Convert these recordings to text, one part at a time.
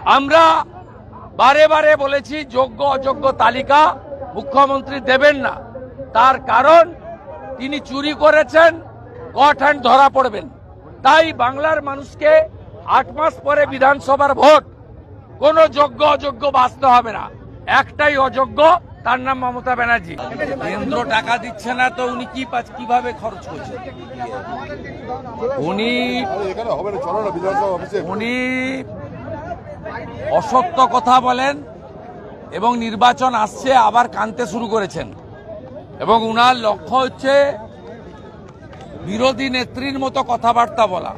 আমরা বারে বারে বলেছি যোগ্য অযোগ্য তালিকা মুখ্যমন্ত্রী দেবেন না, তার কারণ তিনি চুরি করেছেন, কট হ্যান্ড ধরা পড়বেন। তাই বাংলার মানুষকে 8 মাস পরে বিধানসভার ভোট কোন যোগ্য অযোগ্য বাঁচতে হবে না, একটাই অযোগ্য, তার নাম মমতা ব্যানার্জি। কেন্দ্র টাকা দিচ্ছে না তো উনি কিভাবে খরচ করছেন? উনি অসত্য কথা বলেন এবং নির্বাচন আসছে আবার কানতে শুরু করেছেন, এবং উনার লক্ষ্য হচ্ছে বিরোধী নেত্রীর মতো কথাবার্তা বলা।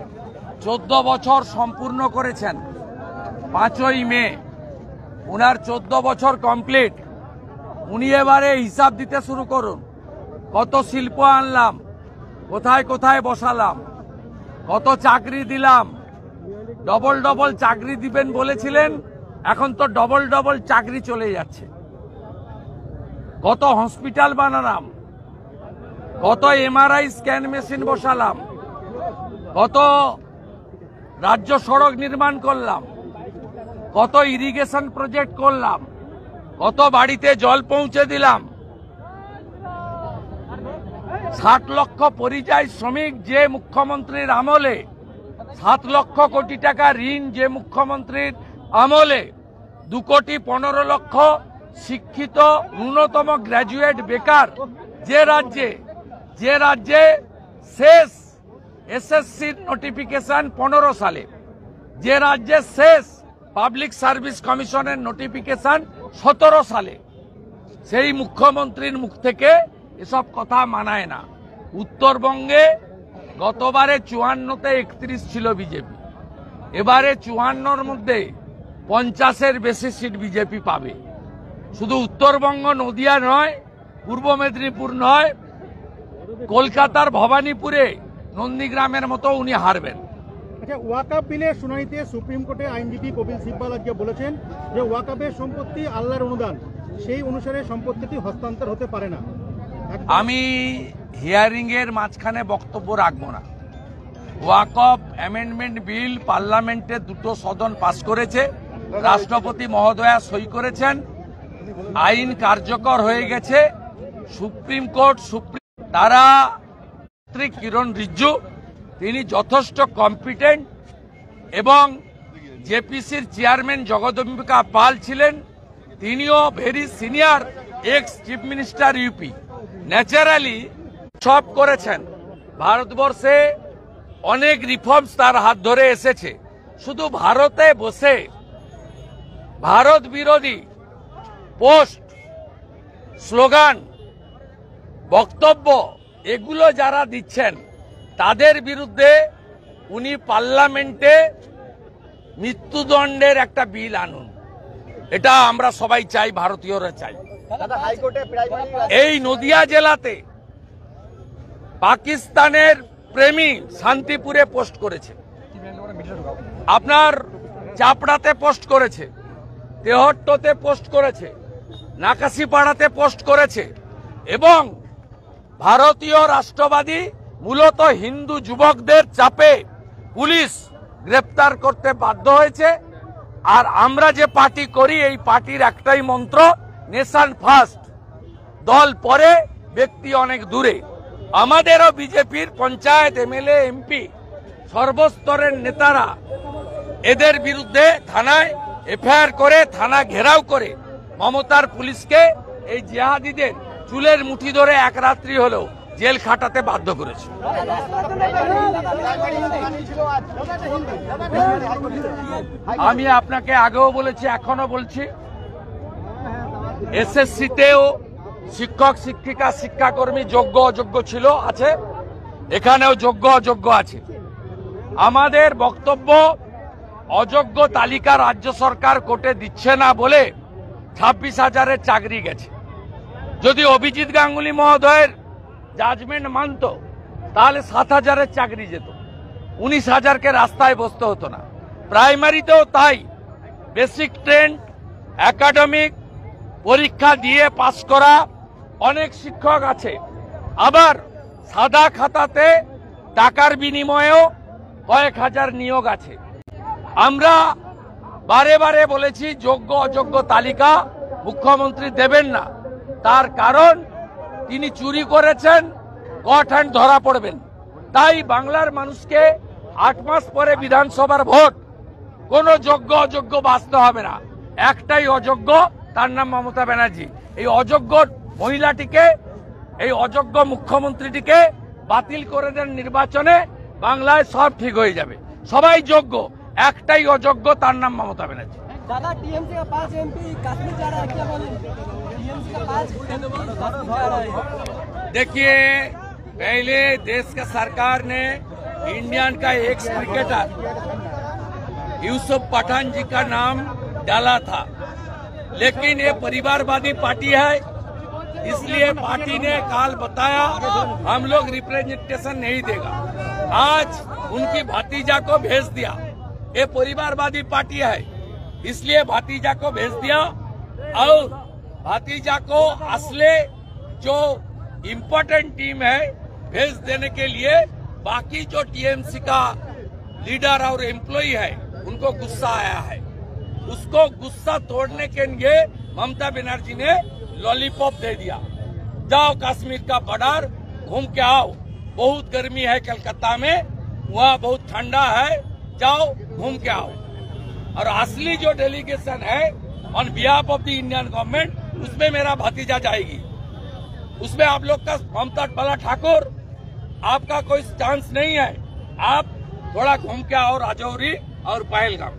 14 বছর সম্পূর্ণ করেছেন 5ই মে, উনার 14 বছর কমপ্লিট। উনি এবারে হিসাব দিতে শুরু করুন, কত শিল্প আনলাম, কোথায় কোথায় বসালাম, কত চাকরি দিলাম। ডবল ডবল চাকরি দিবেন বলেছিলেন, এখন তো ডবল ডবল চাকরি চলে যাচ্ছে। কত হসপিটাল বানালাম, কত এমআরআই স্ক্যান মেশিন বসালাম, কত রাজ্য সড়ক নির্মাণ করলাম, কত ইরিগেশন প্রজেক্ট করলাম, কত বাড়িতে জল পৌঁছে দিলাম। 60 লক্ষ পরিযায়ী শ্রমিক যে মুখ্যমন্ত্রীর আমলে, 7 লক্ষ কোটি টাকা ঋণ যে মুখ্যমন্ত্রীর আমলে, 2 কোটি 15 লক্ষ শিক্ষিত ন্যূনতম গ্র্যাজুয়েট বেকার যে রাজ্যে শেষ এসএসসি নোটিফিকেশন 15 সালে, যে রাজ্যে শেষ পাবলিক সার্ভিস কমিশনের নোটিফিকেশন 17 সালে, সেই মুখ্যমন্ত্রীর মুখ থেকে এসব কথা মানায় না। উত্তরবঙ্গে গতবারে 54তে 31 ছিল বিজেপি, এবারে 54-র মধ্যে 50-এর বেশি সিট বিজেপি পাবে। শুধু উত্তরবঙ্গ, নদিয়া নয়, পূর্ব মেদিনীপুর নয়, কলকাতার ভবানীপুরে নন্দীগ্রামের মতো উনি হারবেন। আচ্ছা, ওয়াকআপ বিলের শুনানিতে সুপ্রিম কোর্টে আইনজীবী কপিল সিব্বাল আজকে বলেছেন যে ওয়াকআপের সম্পত্তি আল্লাহর অনুদান, সেই অনুসারে সম্পত্তিটি হস্তান্তর হতে পারে না। আমি হিয়ারিং এর মাঝখানে বক্তব্য রাখবো না। ওয়াকআপ অ্যামেন্ডমেন্ট বিল পার্লামেন্টে 2টো সদন পাশ করেছে, রাষ্ট্রপতি মহোদয়া সই করেছেন, আইন কার্যকর হয়ে গেছে। সুপ্রিম কোর্ট তারা কিরণ রিজ্জু, তিনি যথেষ্ট কম্পিটেন্ট, এবং জেপিসির চেয়ারম্যান জগদম্বিকা পাল ছিলেন, তিনিও very senior x chief minister UP, naturally সব করেছেন। ভারতবর্ষে অনেক রিফর্মস তার হাত ধরে এসেছে। শুধু ভারতে বসে ভারত বিরোধী পোস্ট, স্লোগান, বক্তব্য এগুলো যারা দিচ্ছেন তাদের বিরুদ্ধে উনি পার্লামেন্টে মৃত্যুদণ্ডের একটা বিল আনুন, এটা আমরা সবাই চাই, ভারতীয়রা চাই। এই নদিয়া জেলাতে পাকিস্তানের প্রেমী শান্তিপুরে পোস্ট করেছে, আপনার চাপড়াতে পোস্ট করেছে, তেহট্টতে পোস্ট করেছে, নাকাশিপাড়াতে পোস্ট করেছে, এবং ভারতীয় রাষ্ট্রবাদী মূলত হিন্দু যুবকদের চাপে পুলিশ গ্রেপ্তার করতে বাধ্য হয়েছে। আর আমরা যে পার্টি করি, এই পার্টির একটাই মন্ত্র, নেশন ফার্স্ট, দল পরে, ব্যক্তি অনেক দূরে। আমাদেরও বিজেপির পঞ্চায়েত, এমএলএ, এমপি, সর্বস্তরের নেতারা এদের বিরুদ্ধে থানায় এফআইআর করে, থানা ঘেরাও করে মমতার পুলিশকে এই জিহাদিদের চুলের মুঠি ধরে এক রাত্রি হলেও জেল খাটাতে বাধ্য করেছে। আমি আপনাকে আগেও বলেছি, এখনো বলছি, এসএসসিতেও শিক্ষক শিক্ষিকা শিক্ষাকর্মী যোগ্য অযোগ্য ছিল, আছে, এখানেও যোগ্য অযোগ্য আছে। আমাদের বক্তব্য, অযোগ্য তালিকা রাজ্য সরকার কোর্টে দিচ্ছে না বলে 26,000-এর চাকরি গেছে। যদি অভিজিৎ গাঙ্গুলি মহোদয়ের জাজমেন্ট মানত তাহলে 7,000-এর চাকরি যেত, 19,000-কে রাস্তায় বসতে হতো না। প্রাইমারিতেও তাই, বেসিক ট্রেন্ড, একাডেমিক পরীক্ষা দিয়ে পাস করা অনেক শিক্ষক আছে। আবার সাদা খাতাতে টাকার বিনিময়েও কয়েক হাজার নিয়োগ আছে। আমরা বারে বারে বলেছি যোগ্য অযোগ্য তালিকা মুখ্যমন্ত্রী দেবেন না, তার কারণ তিনি চুরি করেছেন, কট হ্যান্ড ধরা পড়বেন। তাই বাংলার মানুষকে 8 মাস পরে বিধানসভার ভোট কোনো যোগ্য অযোগ্য বাঁচতে হবে না। একটাই অযোগ্য, তার নাম মমতা ব্যানার্জি। এই অযোগ্য মহিলাটিকে, এই অযোগ্য মুখ্যমন্ত্রীটিকে বাতিল করে দেন নির্বাচনে, বাংলায় সব ঠিক হয়ে যাবে। সবাই যোগ্য, একটাই অযোগ্য, তার নাম মমতা ব্যানার্জি। दादा टीएमसी का 5 एमपी कश्मीर जा रहा है, क्या बोले? टीएमसी का 5 एमपी कश्मीर जा रहा है। देखिए, पहले देश का सरकार ने इंडियन का एक क्रिकेटर यूसुफ पठान जी का नाम डाला था, लेकिन ये परिवारवादी पार्टी है, इसलिए पार्टी ने काल बताया हम लोग रिप्रेजेंटेशन नहीं देगा। आज उनकी भतीजा को भेज दिया। ये परिवारवादी पार्टी है, इसलिए भतीजा को भेज दिया। और भतीजा को असले जो इम्पोर्टेंट टीम है भेज देने के लिए बाकी जो टीएमसी का लीडर और एम्प्लॉय है उनको गुस्सा आया है। उसको गुस्सा तोड़ने के लिए ममता बनर्जी ने लॉलीपॉप दे दिया। जाओ कश्मीर का बॉर्डर घूम के आओ, बहुत गर्मी है कलकत्ता में, वहाँ बहुत ठंडा है, जाओ घूम के आओ। और असली जो डेलीगेशन है on behalf of the Indian government, उसमें मेरा भतीजा जाएगी। उसमें आप लोग का ममता बाला ठाकुर, आपका कोई चांस नहीं है। आप थोड़ा घूम के आओ राजौरी और पहलगाम।